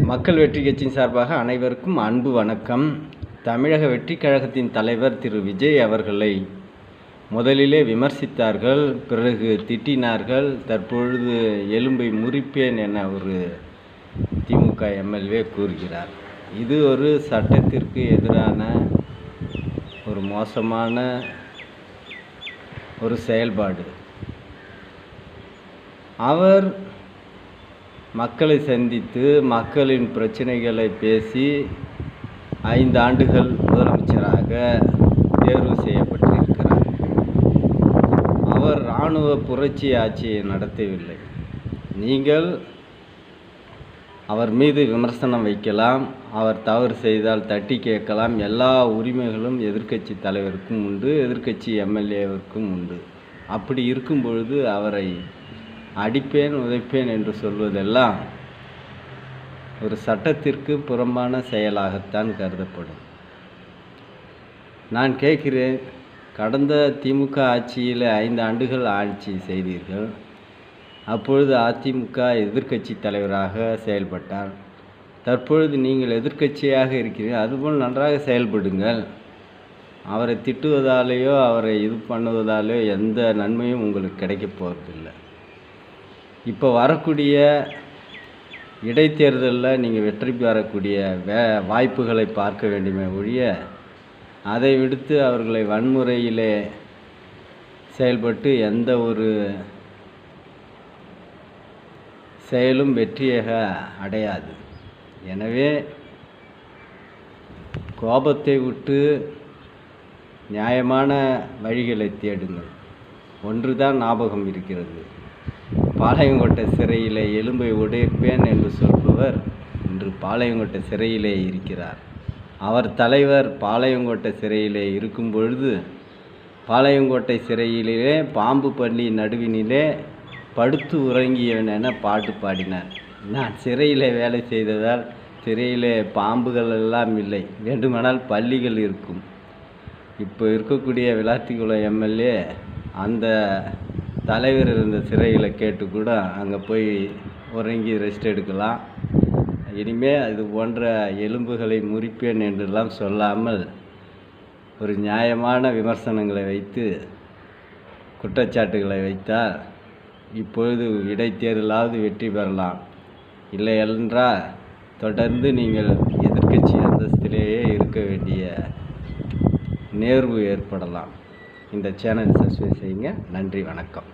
மக்கள் வெற்றி கட்சியின் சார்பாக அனைவருக்கும் அன்பு வணக்கம். தமிழக வெற்றி கழகத்தின் தலைவர் திரு விஜய் அவர்களை முதலிலே விமர்சித்தார்கள், பிறகு திட்டினார்கள். தற்பொழுது எலும்பை முறிப்பேன் என ஒரு திமுக எம்எல்ஏ கூறுகிறார். இது ஒரு சட்டத்திற்கு எதிரான ஒரு மோசமான ஒரு செயல்பாடு. அவர் மக்களை சந்தித்து மக்களின் பிரச்சனைகளை பேசி 5 ஆண்டுகள் முதலமைச்சராக தேர்வு செய்யப்பட்டிருக்கிறார். அவர் இராணுவ புரட்சி ஆட்சியை நடத்தவில்லை. நீங்கள் அவர் மீது விமர்சனம் வைக்கலாம், அவர் தவறு செய்தால் தட்டி கேட்கலாம். எல்லா உரிமைகளும் எதிர்க்கட்சி தலைவருக்கும் உண்டு, எதிர்க்கட்சி எம்எல்ஏவிற்கும் உண்டு. அப்படி இருக்கும் பொழுது அவரை அடிப்பேன் உதைப்பேன் என்று சொல்வதெல்லாம் ஒரு சட்டத்திற்கு புறம்பான செயலாகத்தான் கருதப்படும். நான் கேட்கிறேன், கடந்த திமுக ஆட்சியில் 5 ஆண்டுகள் ஆட்சி செய்தீர்கள். அப்பொழுது அதிமுக எதிர்க்கட்சி தலைவராக செயல்பட்டார். தற்பொழுது நீங்கள் எதிர்க்கட்சியாக இருக்கிறீர்கள், அதுபோல் நன்றாக செயல்படுங்கள். அவரை திட்டுவதாலேயோ அவரை இது பண்ணுவதாலேயோ எந்த நன்மையும் உங்களுக்கு கிடைக்கப் போவதில்லை. இப்போ வரக்கூடிய இடைத்தேர்தலில் நீங்கள் வெற்றி பெறக்கூடிய வாய்ப்புகளை பார்க்க வேண்டுமே ஒழிய, அதை விடுத்து அவர்களை வன்முறையிலே செயல்பட்டு எந்த ஒரு செயலும் வெற்றியாக அடையாது. எனவே கோபத்தை விட்டு நியாயமான வழிகளை தேடுங்கள். ஒன்றுதான் ஞாபகம் இருக்கிறது. பாளையங்கோட்டை சிறையிலே எலும்பை உடைப்பேன் என்று சொல்பவர் இன்று பாளையங்கோட்டை சிறையிலே இருக்கிறார். அவர் தலைவர் பாளையங்கோட்டை சிறையிலே இருக்கும் பொழுது பாளையங்கோட்டை சிறையிலே பாம்பு பண்ணி நடுவினிலே படுத்து உறங்கியவன் என பாட்டு பாடினார். நான் சிறையிலே வேலை செய்ததால் சிறையிலே பாம்புகள் எல்லாம் இல்லை, வேண்டுமானால் பள்ளிகள் இருக்கும். இப்போ இருக்கக்கூடிய விளாத்திக்குளம் எம்எல்ஏ அந்த தலைவர் இருந்த சிறையில் கேட்டு கூட அங்கே போய் உறங்கி ரெஸ்ட் எடுக்கலாம். இனிமேல் அது போன்ற எலும்புகளை முறிப்பேன் என்றெல்லாம் சொல்லாமல் ஒரு நியாயமான விமர்சனங்களை வைத்து குற்றச்சாட்டுகளை வைத்தால் இப்பொழுது இடைத்தேர்தலாவது வெற்றி பெறலாம். இல்லை என்றால் தொடர்ந்து நீங்கள் எதிர்க்கட்சி அந்தஸ்திலேயே இருக்க வேண்டிய நேர்வு ஏற்படலாம். இந்த சேனல் சப்ஸ்கிரைப் செய்யுங்க. நன்றி, வணக்கம்.